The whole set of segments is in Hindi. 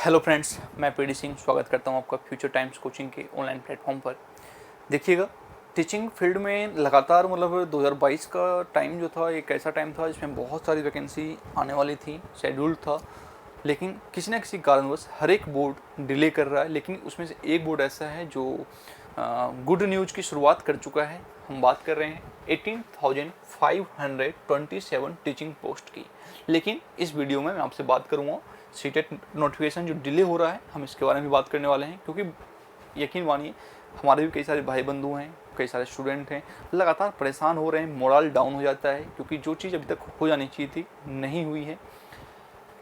हेलो फ्रेंड्स, मैं पीडी सिंह स्वागत करता हूं आपका फ्यूचर टाइम्स कोचिंग के ऑनलाइन प्लेटफॉर्म पर। देखिएगा, टीचिंग फील्ड में लगातार 2022 का टाइम जो था एक ऐसा टाइम था जिसमें बहुत सारी वैकेंसी आने वाली थी, शेड्यूल था। लेकिन किसी न किसी कारणवश हर एक बोर्ड डिले कर रहा है। लेकिन उसमें से एक बोर्ड ऐसा है जो गुड न्यूज़ की शुरुआत कर चुका है। हम बात कर रहे हैं 18,527 टीचिंग पोस्ट की। लेकिन इस वीडियो में मैं आपसे बात करूँगा सीटेट नोटिफिकेशन जो डिले हो रहा है, हम इसके बारे में भी बात करने वाले हैं। क्योंकि यकीन मानिए, हमारे भी कई सारे भाई बंधु हैं, कई सारे स्टूडेंट हैं, लगातार परेशान हो रहे हैं, मोरल डाउन हो जाता है क्योंकि जो चीज़ अभी तक हो जानी चाहिए थी नहीं हुई है।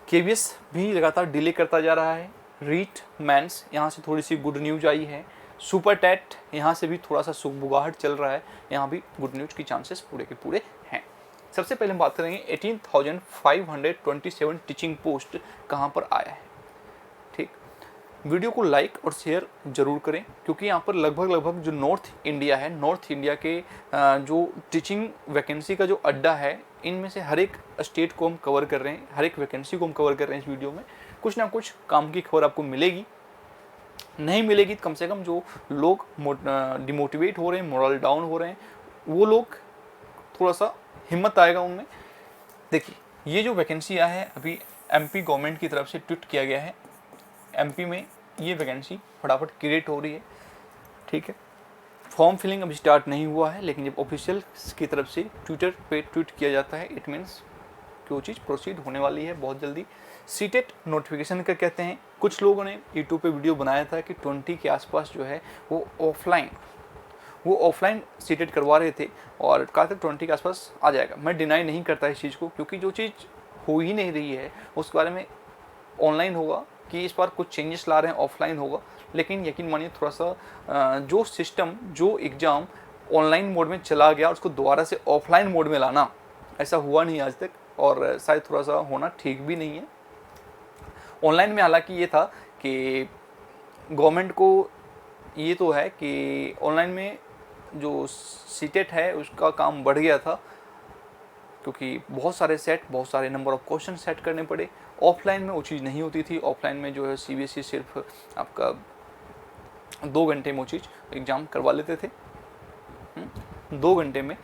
केवीएस भी लगातार डिले करता जा रहा है। रीट मेंस यहाँ से थोड़ी सी गुड न्यूज आई है। सुपर टेट यहाँ से भी थोड़ा सा सुगबुगाहट चल रहा है, यहाँ भी गुड न्यूज की चांसेस पूरे के पूरे हैं। सबसे पहले हम बात करेंगे 18,527 टीचिंग पोस्ट कहाँ पर आया है। ठीक, वीडियो को लाइक और शेयर जरूर करें क्योंकि यहाँ पर लगभग जो नॉर्थ इंडिया है, नॉर्थ इंडिया के जो टीचिंग वैकेंसी का जो अड्डा है, इनमें से हर एक स्टेट को हम कवर कर रहे हैं, हर एक वैकेंसी को हम कवर कर रहे हैं। इस वीडियो में कुछ ना कुछ काम की खबर आपको मिलेगी। नहीं मिलेगी तो कम से कम जो लोग डिमोटिवेट हो रहे हैं, मोरल डाउन हो रहे हैं, वो लोग थोड़ा सा हिम्मत आएगा उनमें। देखिए, ये जो वैकेंसी आया है अभी एमपी गवर्नमेंट की तरफ से ट्वीट किया गया है। एमपी में ये वैकेंसी फटाफट क्रिएट हो रही है। ठीक है, फॉर्म फिलिंग अभी स्टार्ट नहीं हुआ है, लेकिन जब ऑफिशियल की तरफ से ट्विटर पे ट्वीट किया जाता है, इट मीन्स कि वो चीज़ प्रोसीड होने वाली है बहुत जल्दी। सीटेट नोटिफिकेशन का कहते हैं, कुछ लोगों ने यूट्यूब पे वीडियो बनाया था कि 20 के आसपास जो है वो ऑफलाइन सीटेट करवा रहे थे और कहा था 20 के आसपास आ जाएगा। मैं डिनाई नहीं करता इस चीज़ को, क्योंकि जो चीज़ हो ही नहीं रही है उसके बारे में ऑनलाइन होगा कि इस बार कुछ चेंजेस ला रहे हैं, ऑफलाइन होगा। लेकिन यकीन मानिए, थोड़ा सा जो सिस्टम, जो एग्ज़ाम ऑनलाइन मोड में चला गया उसको दोबारा से ऑफलाइन मोड में लाना, ऐसा हुआ नहीं आज तक और शायद थोड़ा सा होना ठीक भी नहीं है। ऑनलाइन में हालांकि ये था कि गवर्नमेंट को ये तो है कि ऑनलाइन में जो सीटेट है उसका काम बढ़ गया था, क्योंकि बहुत सारे नंबर ऑफ क्वेश्चन सेट करने पड़े। ऑफलाइन में वो चीज़ नहीं होती थी। ऑफलाइन में जो है सीबीएसई सिर्फ आपका 2 घंटे में वो चीज़ एग्ज़ाम करवा लेते थे। 2 घंटे में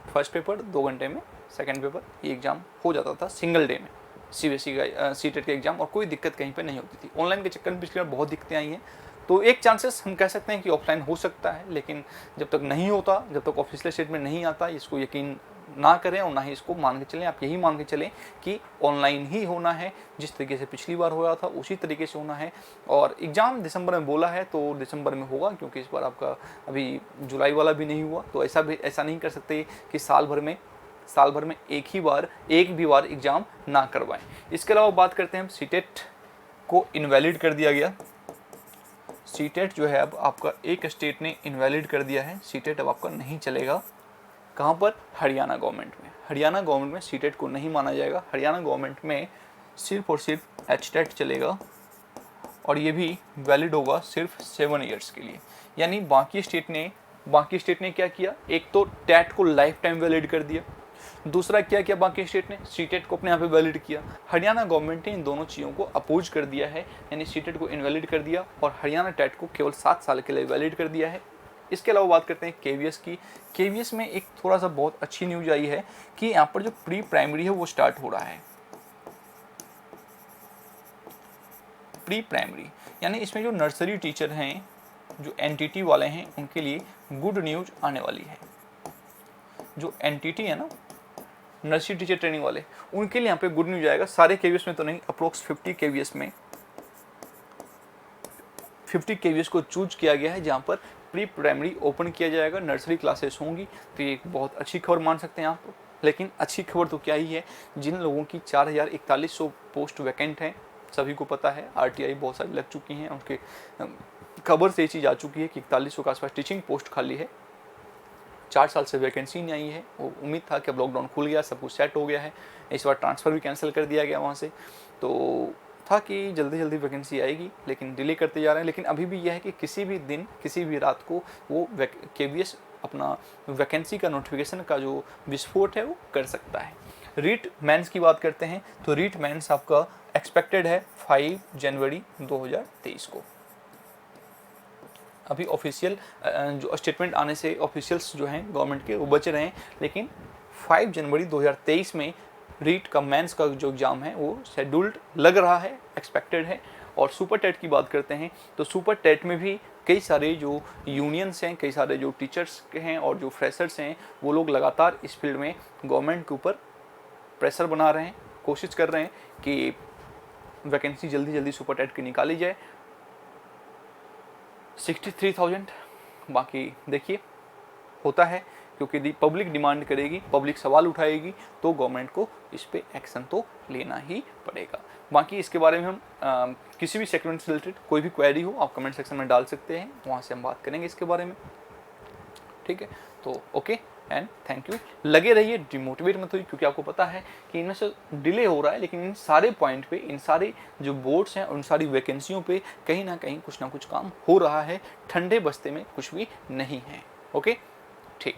फर्स्ट पेपर, 2 घंटे में सेकंड पेपर, ये एग्ज़ाम हो जाता था सिंगल डे में सीबीएसई का सीटेट का एग्ज़ाम, और कोई दिक्कत कहीं पे नहीं होती थी। ऑनलाइन के चक्कर में पिछली बार बहुत दिक्कतें आई हैं, तो एक चांसेस हम कह सकते हैं कि ऑफलाइन हो सकता है। लेकिन जब तक नहीं होता, जब तक ऑफिशियल स्टेटमेंट नहीं आता, इसको यकीन ना करें और ना ही इसको मान के चलें। आप यही मान के चलें कि ऑनलाइन ही होना है, जिस तरीके से पिछली बार हो रहा था उसी तरीके से होना है। और एग्ज़ाम दिसंबर में बोला है तो दिसंबर में होगा, क्योंकि इस बार आपका अभी जुलाई वाला भी नहीं हुआ, तो ऐसा नहीं कर सकते कि साल भर में एक भी बार एग्ज़ाम ना करवाएं। इसके अलावा बात करते हैं हम सीटेट को इनवैलिड कर दिया गया। सीटेट जो है अब आपका एक स्टेट ने इनवैलिड कर दिया है। सीटेट अब आपका नहीं चलेगा। कहाँ पर? हरियाणा गवर्नमेंट में। हरियाणा गवर्नमेंट में सीटेट को नहीं माना जाएगा। हरियाणा गवर्नमेंट में सिर्फ और सिर्फ एचटेट चलेगा, और ये भी वैलिड होगा सिर्फ 7 ईयर्स के लिए। यानी बाकी स्टेट ने क्या किया, एक तो टेट को लाइफ टाइम वैलिड कर दिया, दूसरा क्या किया बाकी स्टेट ने, सीटेट को अपने यहाँ पे वैलिड किया। हरियाणा गवर्नमेंट ने इन दोनों चीज़ों को अपोज कर दिया है, यानी सीटेट को इनवैलिड कर दिया और हरियाणा टेट को केवल 7 साल के लिए वैलिड कर दिया है। इसके अलावा बात करते हैं केवीएस की। केवीएस में एक थोड़ा सा बहुत अच्छी न्यूज आई है कि यहाँ पर जो प्री प्राइमरी है वो स्टार्ट हो रहा है। प्री प्राइमरी यानी इसमें जो नर्सरी टीचर हैं, जो एनटीटी वाले हैं, उनके लिए गुड न्यूज आने वाली है। जो एनटीटी है ना, नर्सरी टीचर ट्रेनिंग वाले, उनके लिए यहाँ पे गुड न्यूज आएगा। सारे केवीएस में तो नहीं, अप्रोक्स 50 केवीएस में 50 केवीएस को चूज किया गया है जहाँ पर प्री प्राइमरी ओपन किया जाएगा, नर्सरी क्लासेस होंगी। तो ये एक बहुत अच्छी खबर मान सकते हैं आप। लेकिन अच्छी खबर तो क्या ही है, जिन लोगों की 4,4100 पोस्ट वैकेंट हैं, सभी को पता है आरटीआई बहुत सारी लग चुकी हैं, उनके खबर से ये चीज़ आ चुकी है कि 4100 के आसपास टीचिंग पोस्ट खाली है। 4 साल से वैकेंसी नहीं आई है। वो उम्मीद था कि अब लॉकडाउन खुल गया, सब कुछ सेट हो गया है, इस बार ट्रांसफ़र भी कैंसिल कर दिया गया वहाँ से, तो था कि जल्दी वैकेंसी आएगी, लेकिन डिले करते जा रहे हैं। लेकिन अभी भी यह है कि किसी भी दिन, किसी भी रात को वो केवीएस अपना वैकेंसी का नोटिफिकेशन का जो विस्फोट है वो कर सकता है। रीट मेंस की बात करते हैं तो रीट मेंस आपका एक्सपेक्टेड है 5 जनवरी 2023 को। अभी ऑफिशियल जो स्टेटमेंट आने से ऑफिशियल्स जो हैं गवर्नमेंट के वो बचे रहे हैं, लेकिन 5 जनवरी 2023 में रीट का मेंस का जो एग्ज़ाम है वो शेड्यूल्ड लग रहा है, एक्सपेक्टेड है। और सुपर टेट की बात करते हैं तो सुपर टेट में भी कई सारे जो यूनियंस हैं, कई सारे जो टीचर्स के हैं और जो फ्रेशर्स हैं, वो लोग लगातार इस फील्ड में गवर्नमेंट के ऊपर प्रेशर बना रहे हैं, कोशिश कर रहे हैं कि वैकेंसी जल्दी जल्दी सुपर टेट की निकाली जाए। 63,000 बाकी देखिए होता है, क्योंकि पब्लिक डिमांड करेगी, पब्लिक सवाल उठाएगी, तो गवर्नमेंट को इस पे एक्शन तो लेना ही पड़ेगा। बाकी इसके बारे में हम किसी भी सेगमेंट से रिलेटेड कोई भी क्वेरी हो आप कमेंट सेक्शन में डाल सकते हैं, वहाँ से हम बात करेंगे इसके बारे में, ठीक है। तो ओके एंड थैंक यू। लगे रहिए, डिमोटिवेट मत होइए, क्योंकि आपको पता है कि इनमें से डिले हो रहा है, लेकिन इन सारे पॉइंट पे, इन सारे जो बोर्ड्स हैं, उन सारी वैकेंसियों पे कहीं ना कहीं कुछ ना कुछ काम हो रहा है। ठंडे बस्ते में कुछ भी नहीं है। ओके, ठीक।